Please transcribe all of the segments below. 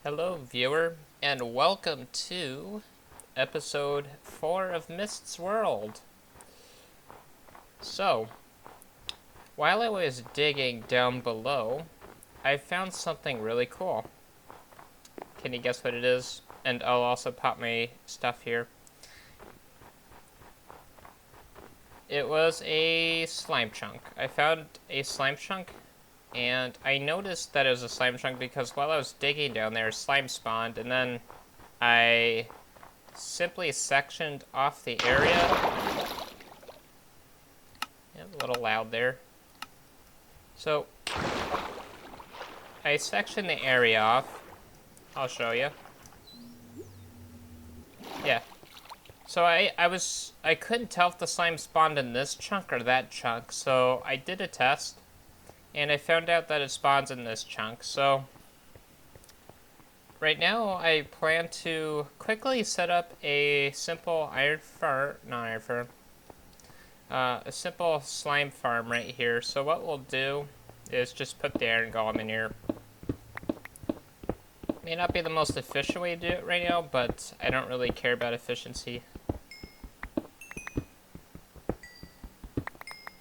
Hello, viewer, and welcome to episode 4 of Myst's World. So, while I was digging down below, I found something really cool. Can you guess what it is? And I'll also pop my stuff here. It was a slime chunk. I found a slime chunk, and I noticed that it was a slime chunk because while I was digging down there, slime spawned, and then I simply sectioned off the area. Yeah, a little loud there. So, I sectioned the area off. I'll show you. Yeah. So I couldn't tell if the slime spawned in this chunk or that chunk, so I did a test, and I found out that it spawns in this chunk. So, right now I plan to quickly set up a simple a simple slime farm right here. So what we'll do is just put the iron golem in here. May not be the most efficient way to do it right now, but I don't really care about efficiency.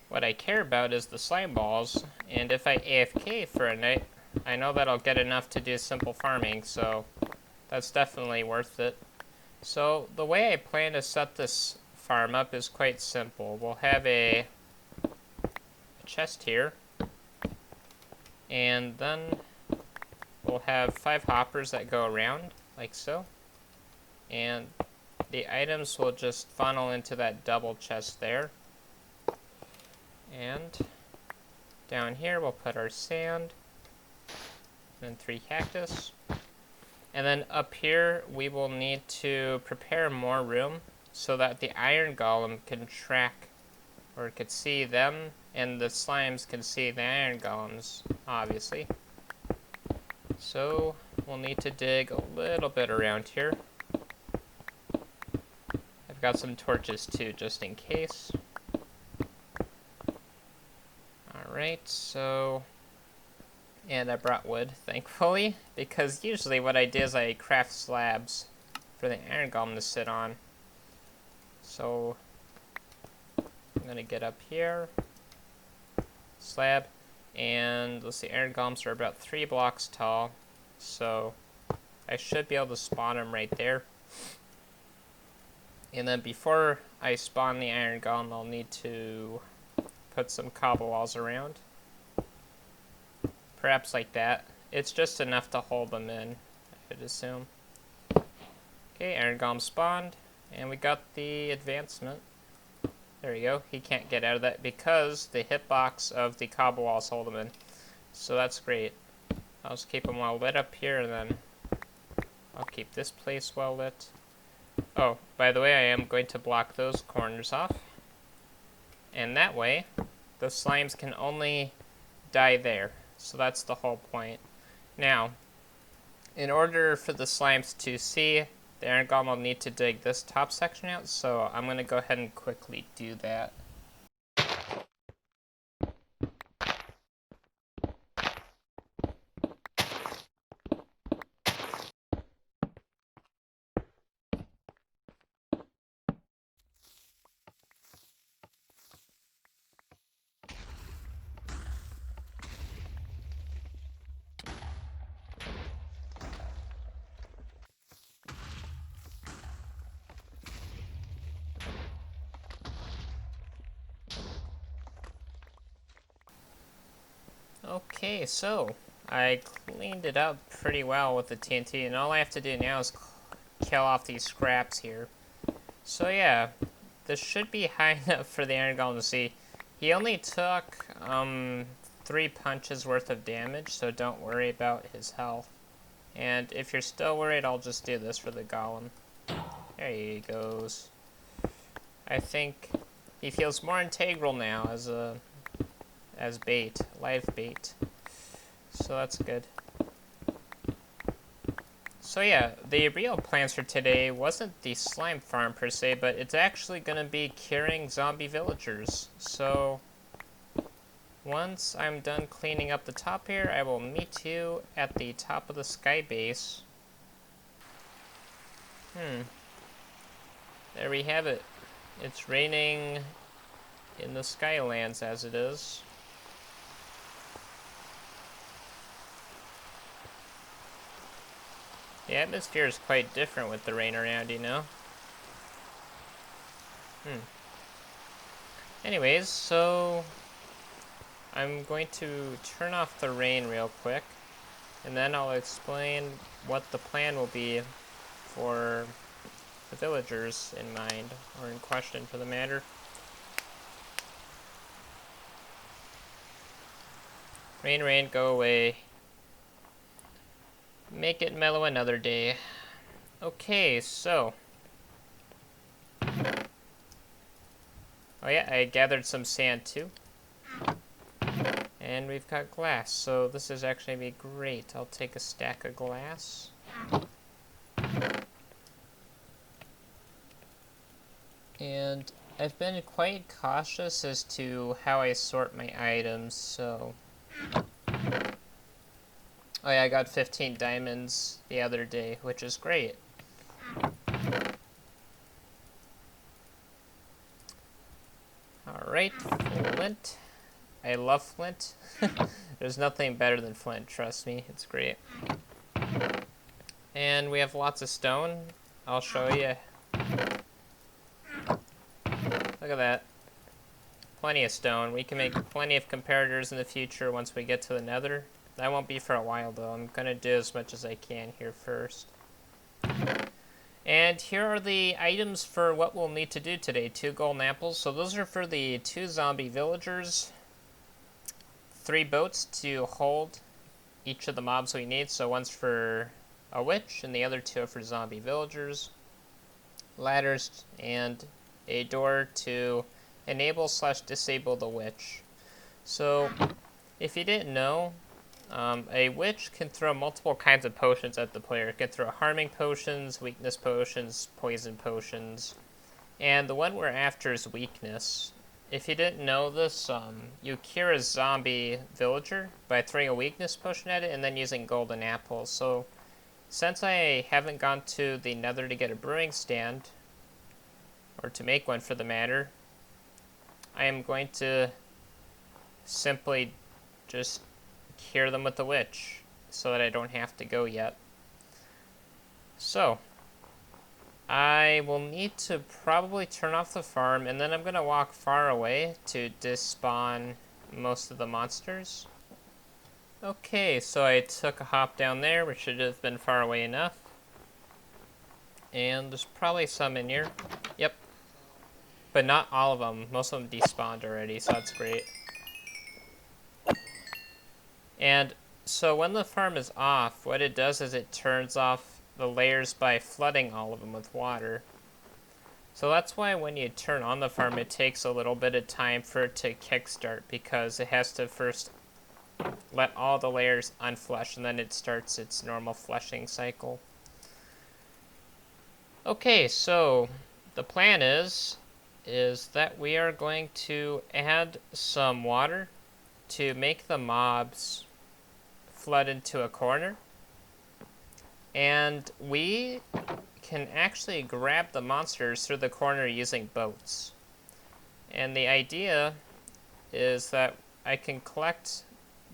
What I care about is the slime balls, and if I AFK for a night, I know that I'll get enough to do simple farming, so that's definitely worth it. So the way I plan to set this farm up is quite simple. We'll have a chest here, and then we'll have 5 hoppers that go around, like so. And the items will just funnel into that double chest there. And down here we'll put our sand, and 3 cactus. And then up here we will need to prepare more room so that the iron golem can track, or could see them, and the slimes can see the iron golems, obviously. So we'll need to dig a little bit around here. I've got some torches too, just in case. Alright, so... and I brought wood, thankfully, because usually what I do is I craft slabs for the iron golem to sit on. So I'm gonna get up here, slab, and let's see, iron golems are about 3 blocks tall, so I should be able to spawn them right there. And then before I spawn the iron golem, I'll need to put some cobble walls around. Perhaps like that. It's just enough to hold them in, I would assume. Okay, iron golem spawned, and we got the advancement. There we go. He can't get out of that because the hitbox of the cobble walls hold him in. So that's great. I'll just keep them well lit up here, and then I'll keep this place well lit. Oh, by the way, I am going to block those corners off. And that way, the slimes can only die there. So that's the whole point. Now, in order for the slimes to see, the iron golem will need to dig this top section out, so I'm going to go ahead and quickly do that. Okay, so I cleaned it up pretty well with the TNT, and all I have to do now is kill off these scraps here. So yeah, this should be high enough for the iron golem to see. He only took 3 punches worth of damage, so don't worry about his health. And if you're still worried, I'll just do this for the golem. There he goes. I think he feels more integral now as bait, live bait. So that's good. So yeah, the real plans for today wasn't the slime farm per se, but it's actually going to be curing zombie villagers. So once I'm done cleaning up the top here, I will meet you at the top of the sky base There we have it. It's raining in the Skylands as it is. The atmosphere is quite different with the rain around, you know? Anyways, so I'm going to turn off the rain real quick, and then I'll explain what the plan will be for the villagers in mind, or in question for the matter. Rain, rain, go away. Make it mellow another day. Okay, so. Oh yeah, I gathered some sand too. And we've got glass, so this is actually going to be great. I'll take a stack of glass. And I've been quite cautious as to how I sort my items, so... Oh yeah, I got 15 diamonds the other day, which is great. Alright, flint. I love flint. There's nothing better than flint, trust me. It's great. And we have lots of stone. I'll show you. Look at that. Plenty of stone. We can make plenty of comparators in the future once we get to the nether. That won't be for a while though. I'm going to do as much as I can here first. And here are the items for what we'll need to do today. 2 golden apples. So those are for the 2 zombie villagers. 3 boats to hold each of the mobs we need. So one's for a witch and the other 2 are for zombie villagers. Ladders and a door to enable / disable the witch. So if you didn't know, a witch can throw multiple kinds of potions at the player. It can throw harming potions, weakness potions, poison potions, and the one we're after is weakness. If you didn't know this, you cure a zombie villager by throwing a weakness potion at it and then using golden apples. So since I haven't gone to the nether to get a brewing stand, or to make one for the matter, I am going to simply just cure them with the witch so that I don't have to go yet. So I will need to probably turn off the farm, and then I'm going to walk far away to despawn most of the monsters. Okay, so I took a hop down there, which should have been far away enough. And there's probably some in here. Yep. But not all of them. Most of them despawned already, so that's great. And so when the farm is off, what it does is it turns off the layers by flooding all of them with water. So that's why when you turn on the farm, it takes a little bit of time for it to kickstart, because it has to first let all the layers unflush, and then it starts its normal flushing cycle. Okay, so the plan is that we are going to add some water to make the mobs flood into a corner. And we can actually grab the monsters through the corner using boats. And the idea is that I can collect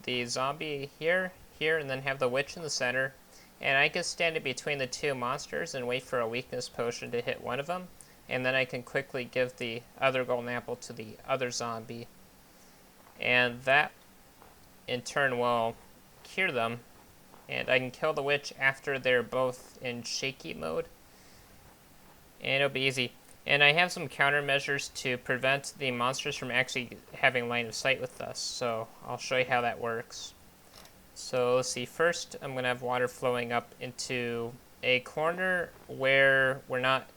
the zombie here, and then have the witch in the center. And I can stand in between the 2 monsters and wait for a weakness potion to hit one of them. And then I can quickly give the other golden apple to the other zombie. And that, in turn, will cure them. And I can kill the witch after they're both in shaky mode. And it'll be easy. And I have some countermeasures to prevent the monsters from actually having line of sight with us. So I'll show you how that works. So let's see. First, I'm going to have water flowing up into a corner where we're not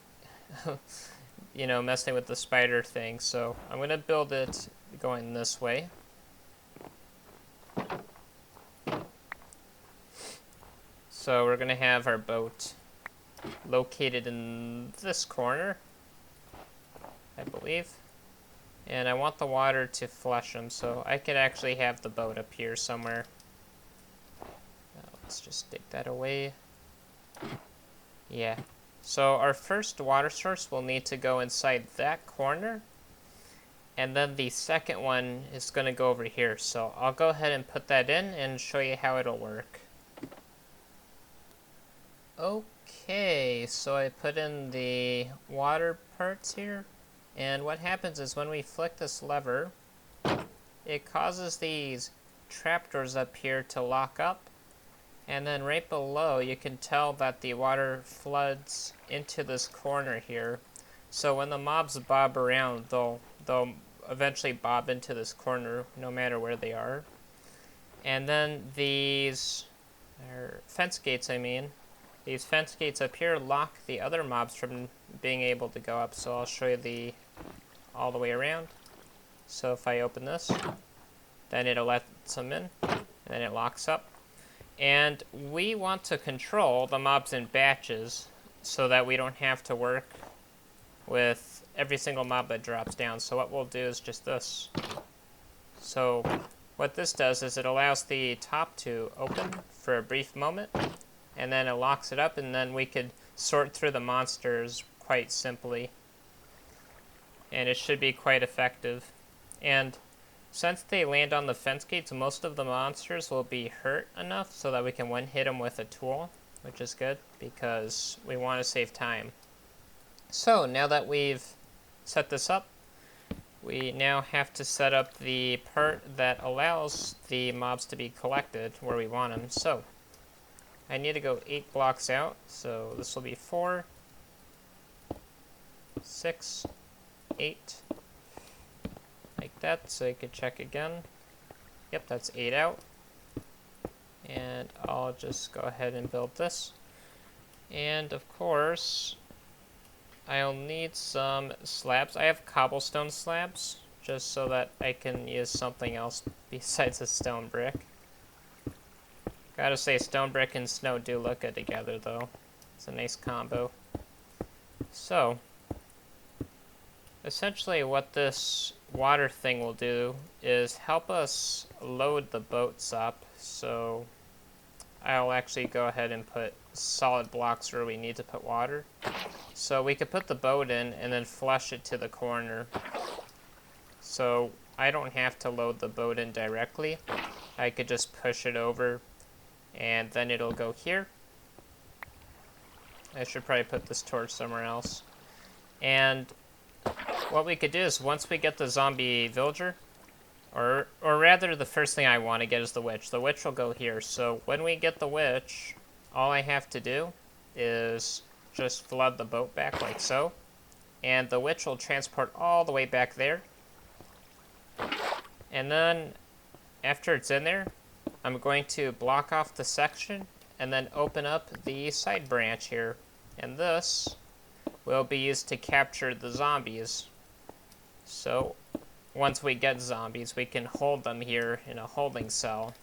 you know, messing with the spider thing. So I'm going to build it going this way. So we're going to have our boat located in this corner, I believe. And I want the water to flush them, so I could actually have the boat up here somewhere. Let's just dig that away. Yeah. So our first water source will need to go inside that corner, and then the second one is going to go over here. So I'll go ahead and put that in and show you how it'll work. Okay, so I put in the water parts here, and what happens is when we flick this lever, it causes these trapdoors up here to lock up, and then right below you can tell that the water floods into this corner here. So when the mobs bob around, they'll eventually bob into this corner no matter where they are. And then these fence gates, these fence gates up here lock the other mobs from being able to go up. So I'll show you all the way around. So if I open this, then it'll let them in, and then it locks up. And we want to control the mobs in batches so that we don't have to work with every single mob that drops down. So what we'll do is just this. So what this does is it allows the top to open for a brief moment, and then it locks it up, and then we could sort through the monsters quite simply. And it should be quite effective. And since they land on the fence gates, most of the monsters will be hurt enough so that we can one-hit them with a tool, which is good because we want to save time. So now that we've set this up, we now have to set up the part that allows the mobs to be collected where we want them. So I need to go 8 blocks out, so this will be 4, 6, 8, like that, so you could check again. Yep, that's 8 out. And I'll just go ahead and build this. And of course, I'll need some slabs. I have cobblestone slabs, just so that I can use something else besides a stone brick. Gotta say, stone brick and snow do look good together, though. It's a nice combo. So, essentially what this water thing will do is help us load the boats up. So I'll actually go ahead and put solid blocks where we need to put water. So we could put the boat in and then flush it to the corner. So I don't have to load the boat in directly. I could just push it over and then it'll go here. I should probably put this torch somewhere else. And what we could do is once we get the zombie villager, or rather the first thing I want to get is the witch. The witch will go here. So when we get the witch, all I have to do is just flood the boat back like so. And the witch will transport all the way back there. And then after it's in there, I'm going to block off the section and then open up the side branch here. And this will be used to capture the zombies. So once we get zombies, we can hold them here in a holding cell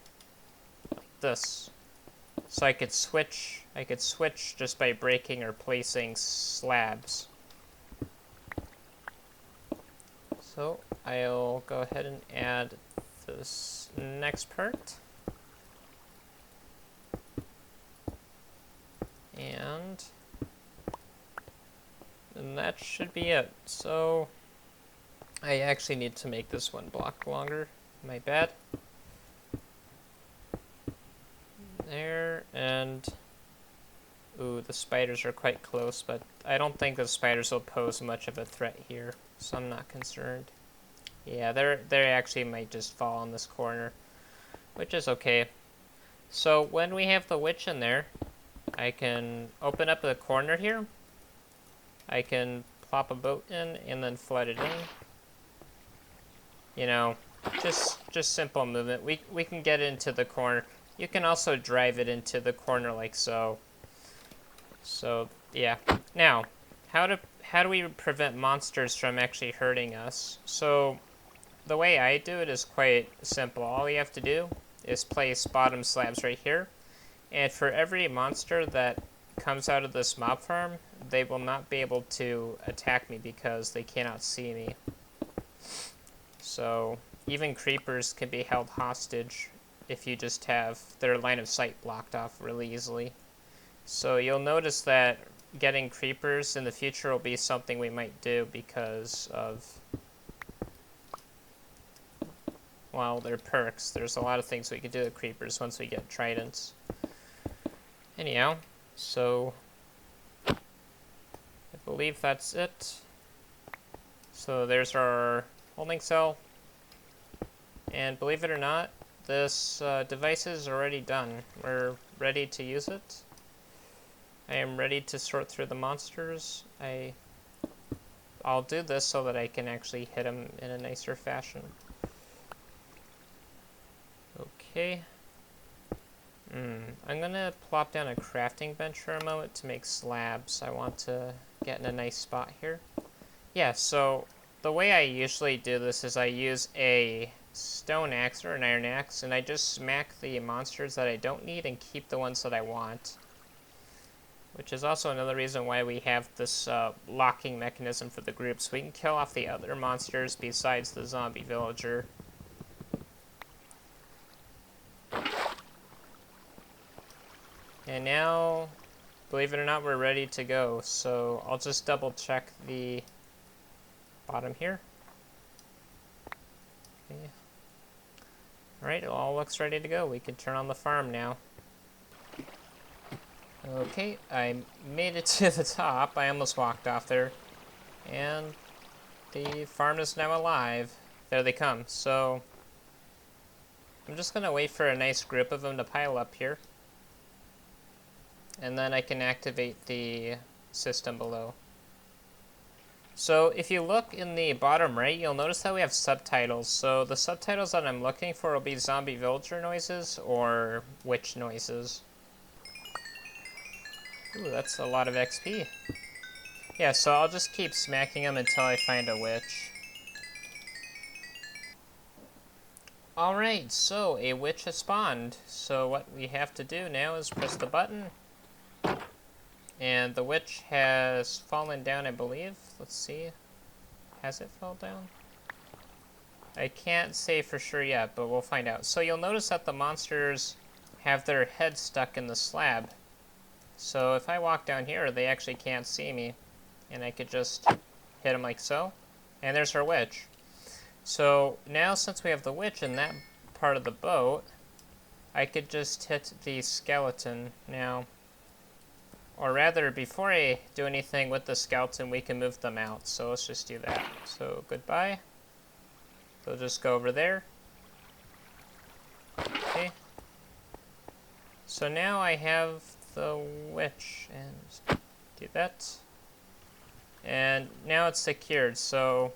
like this. So I could switch just by breaking or placing slabs. So I'll go ahead and add this next part. And that should be it. So I actually need to make this one block longer. My bad. There, and ooh, the spiders are quite close, but I don't think the spiders will pose much of a threat here, so I'm not concerned. Yeah, they actually might just fall in this corner, which is okay. So when we have the witch in there, I can open up the corner here. I can plop a boat in and then flood it in. You know, just simple movement. We can get into the corner. You can also drive it into the corner like so. So yeah. Now, how do we prevent monsters from actually hurting us? So the way I do it is quite simple. All you have to do is place bottom slabs right here. And for every monster that comes out of this mob farm, they will not be able to attack me because they cannot see me. So even creepers can be held hostage if you just have their line of sight blocked off really easily. So you'll notice that getting creepers in the future will be something we might do because of, well, their perks. There's a lot of things we could do with creepers once we get tridents. Anyhow, so I believe that's it. So there's our holding cell. And believe it or not, this device is already done. We're ready to use it. I am ready to sort through the monsters. I'll do this so that I can actually hit them in a nicer fashion. Okay. I'm gonna plop down a crafting bench for a moment to make slabs. I want to get in a nice spot here. Yeah, so the way I usually do this is I use a stone axe or an iron axe, and I just smack the monsters that I don't need and keep the ones that I want. Which is also another reason why we have this locking mechanism for the group, so we can kill off the other monsters besides the zombie villager. And now, believe it or not, we're ready to go. So I'll just double check the bottom here. Okay. Alright, it all looks ready to go. We can turn on the farm now. Okay, I made it to the top. I almost walked off there. And the farm is now alive. There they come. So I'm just going to wait for a nice group of them to pile up here. And then I can activate the system below. So if you look in the bottom right, you'll notice that we have subtitles. So the subtitles that I'm looking for will be zombie villager noises or witch noises. Ooh, that's a lot of XP. Yeah, so I'll just keep smacking them until I find a witch. Alright, so a witch has spawned. So what we have to do now is press the button. And the witch has fallen down, I believe. Let's see. Has it fall down? I can't say for sure yet, but we'll find out. So you'll notice that the monsters have their heads stuck in the slab. So if I walk down here, they actually can't see me. And I could just hit them like so. And there's our witch. So now since we have the witch in that part of the boat, I could just hit the skeleton now. Or rather, before I do anything with the skeleton, we can move them out. So let's just do that. So goodbye. They'll just go over there. Okay. So now I have the witch, and do that. And now it's secured, so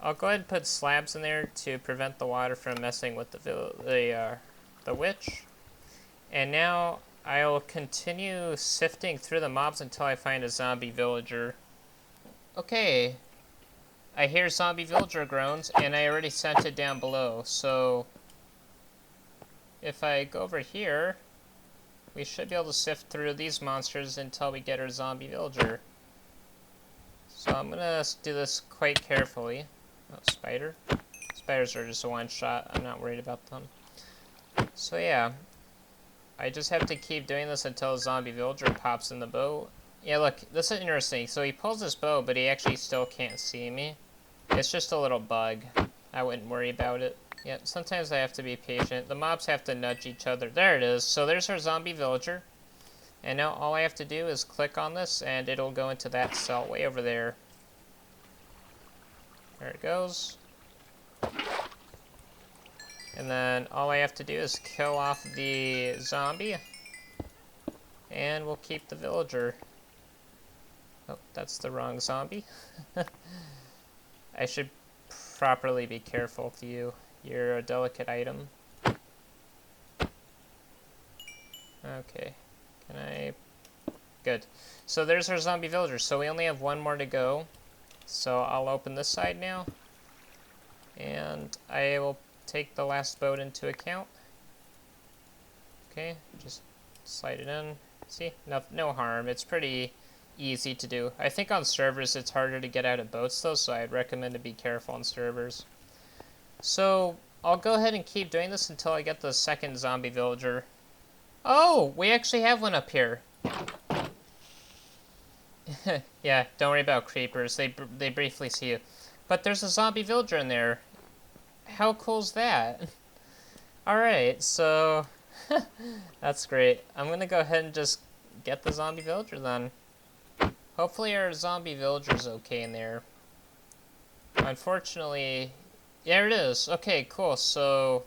I'll go ahead and put slabs in there to prevent the water from messing with the witch. And now I'll continue sifting through the mobs until I find a zombie villager. Okay, I hear zombie villager groans, and I already sent it down below, so if I go over here, we should be able to sift through these monsters until we get our zombie villager. So I'm gonna do this quite carefully. Oh, spider. Spiders are just a one-shot. I'm not worried about them. So yeah, I just have to keep doing this until a zombie villager pops in the boat. Yeah, look, this is interesting. So he pulls his bow, but he actually still can't see me. It's just a little bug. I wouldn't worry about it. Yeah, sometimes I have to be patient. The mobs have to nudge each other. There it is. So there's our zombie villager. And now all I have to do is click on this, and it'll go into that cell way over there. There it goes. And then all I have to do is kill off the zombie. And we'll keep the villager. Oh, that's the wrong zombie. I should properly be careful with you. You're a delicate item. Okay. Can I... Good. So there's our zombie villager. So we only have one more to go. So I'll open this side now. And I will take the last boat into account. Okay, just slide it in. See, no harm. It's pretty easy to do. I think on servers it's harder to get out of boats though, so I'd recommend to be careful on servers. So I'll go ahead and keep doing this until I get the second zombie villager. Oh, we actually have one up here. Yeah, don't worry about creepers. They briefly see you. But there's a zombie villager in there. How cool's that? Alright, so... That's great. I'm gonna go ahead and just get the zombie villager then. Hopefully our zombie villager's okay in there. Unfortunately... There it is. Okay, cool. So...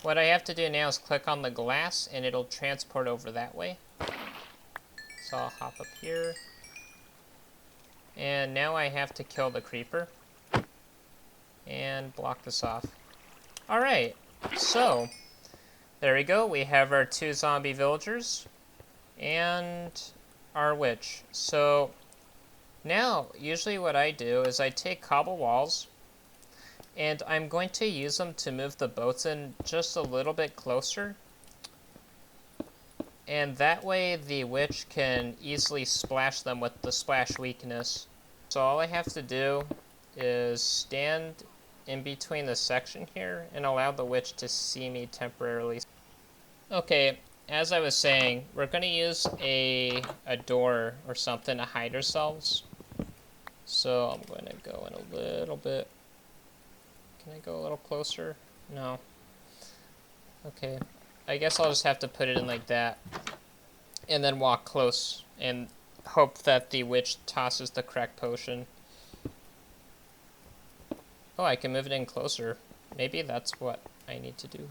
What I have to do now is click on the glass and it'll transport over that way. So I'll hop up here. And now I have to kill the creeper. And block this off. Alright, so there we go. We have our 2 zombie villagers and our witch. So now, usually what I do is I take cobble walls and I'm going to use them to move the boats in just a little bit closer. And that way the witch can easily splash them with the splash weakness. So all I have to do is stand in between the section here and allow the witch to see me temporarily. Okay, as I was saying, we're going to use a door or something to hide ourselves. So I'm going to go in a little bit. Can I go a little closer? No. Okay. I guess I'll just have to put it in like that. And then walk close and hope that the witch tosses the correct potion. Oh, I can move it in closer. Maybe that's what I need to do.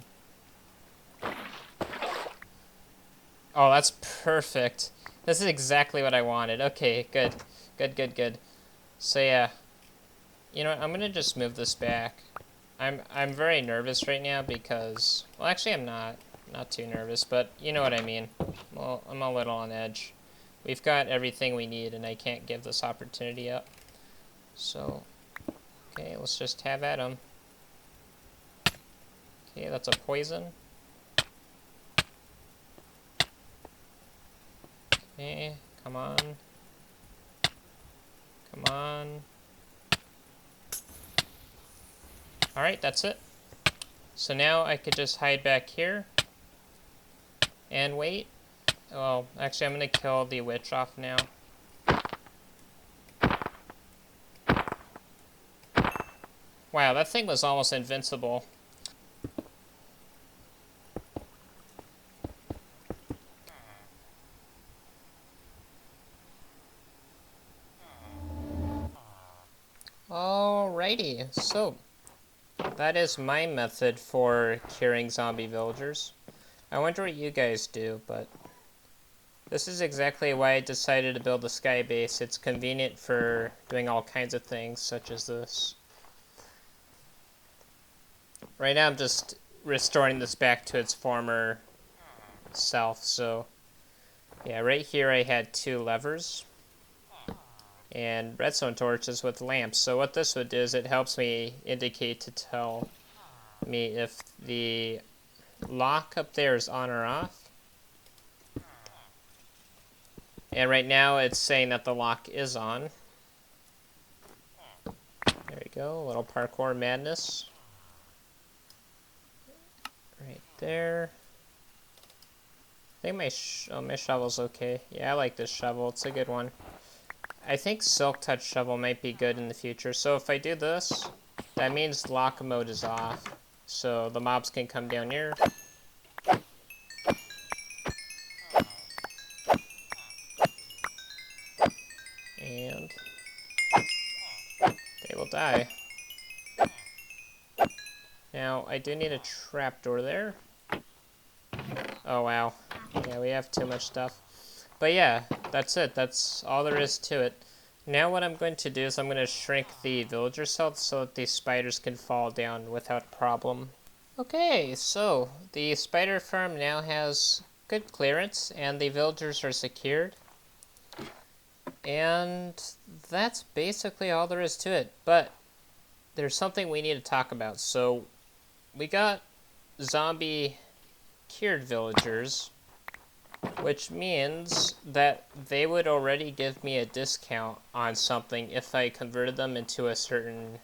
Oh, that's perfect. This is exactly what I wanted. Okay, good. Good, good, good. So yeah. You know what, I'm gonna just move this back. I'm very nervous right now because... Well, actually I'm not. Not too nervous, but you know what I mean. Well, I'm a little on edge. We've got everything we need, and I can't give this opportunity up. So, okay, let's just have at 'em. Okay, that's a poison. Okay, come on. Come on. Alright, that's it. So now I could just hide back here. And wait. Well, actually I'm going to kill the witch off now. Wow, that thing was almost invincible. Alrighty, so that is my method for curing zombie villagers. I wonder what you guys do, but this is exactly why I decided to build a sky base. It's convenient for doing all kinds of things, such as this. Right now I'm just restoring this back to its former self, so yeah, right here I had 2 levers and redstone torches with lamps. So what this would do is it helps me indicate to tell me if the lock up there is on or off. And right now it's saying that the lock is on. There we go, a little parkour madness. Right there. I think my shovel's okay. Yeah, I like this shovel. It's a good one. I think Silk Touch Shovel might be good in the future. So if I do this, that means lock mode is off. So the mobs can come down here. And they will die. Now, I do need a trapdoor there. Oh, wow. Yeah, we have too much stuff. But yeah, that's it. That's all there is to it. Now what I'm going to do is I'm going to shrink the villager cell so that these spiders can fall down without problem. Okay, so the spider farm now has good clearance and the villagers are secured. And that's basically all there is to it. But there's something we need to talk about. So we got zombie cured villagers, which means that they would already give me a discount on something if I converted them into a certain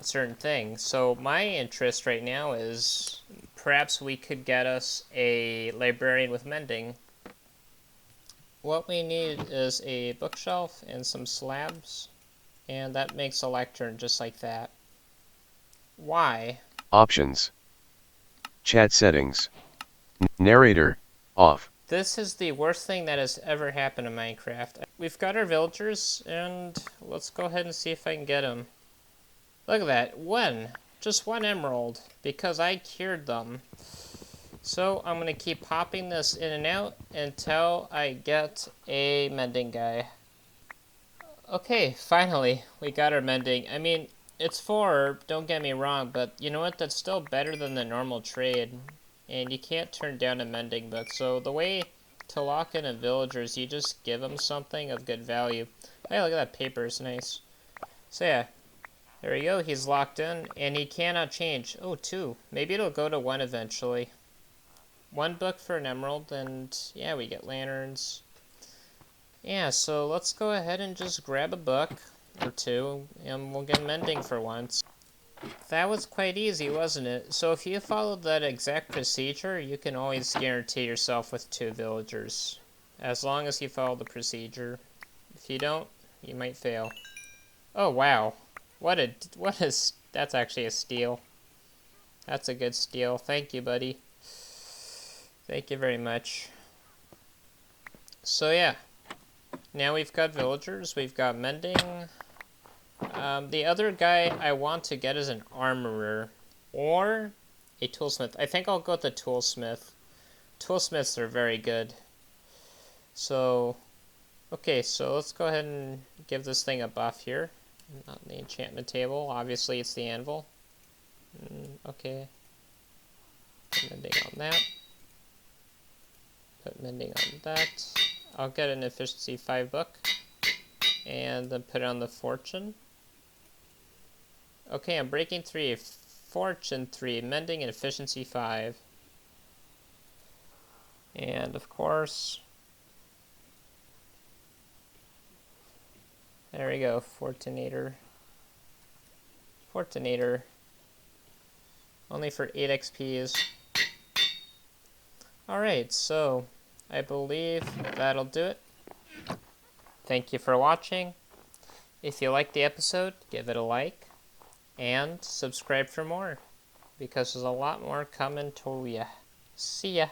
thing. So my interest right now is perhaps we could get us a librarian with mending, what we need is a bookshelf and some slabs, and that makes a lectern just like that. Why? Options. Chat settings. Narrator, off. This is the worst thing that has ever happened in Minecraft. We've got our villagers, and let's go ahead and see if I can get them. Look at that. One. Just one emerald, because I cured them. So I'm going to keep popping this in and out until I get a mending guy. Okay, finally, we got our mending. I mean, it's 4, don't get me wrong, but you know what? That's still better than the normal trade. And you can't turn down a mending book. So the way to lock in a villager is you just give them something of good value. Hey, look at that paper, it's nice. So yeah, there we go. He's locked in, and he cannot change. Oh, 2. Maybe it'll go to 1 eventually. 1 book for an emerald, and yeah, we get lanterns. Yeah, so let's go ahead and just grab a book or 2, and we'll get mending for once. That was quite easy, wasn't it? So if you followed that exact procedure, you can always guarantee yourself with 2 villagers. As long as you follow the procedure. If you don't, you might fail. Oh, wow. That's actually a steal. That's a good steal. Thank you, buddy. Thank you very much. So yeah, now we've got villagers, we've got mending. The other guy I want to get is an armorer or a toolsmith. I think I'll go with the toolsmith. Toolsmiths are very good. So, okay, so let's go ahead and give this thing a buff here. Not the enchantment table. Obviously, it's the anvil. Okay. Put mending on that. Put mending on that. I'll get an efficiency 5 book. And then put it on the fortune. Okay, I'm breaking 3, fortune 3, mending and efficiency 5. And of course, there we go, Fortunator. Fortunator. Only for 8 XPs. Alright, so I believe that'll do it. Thank you for watching. If you liked the episode, give it a like. And subscribe for more, because there's a lot more coming to ya. See ya.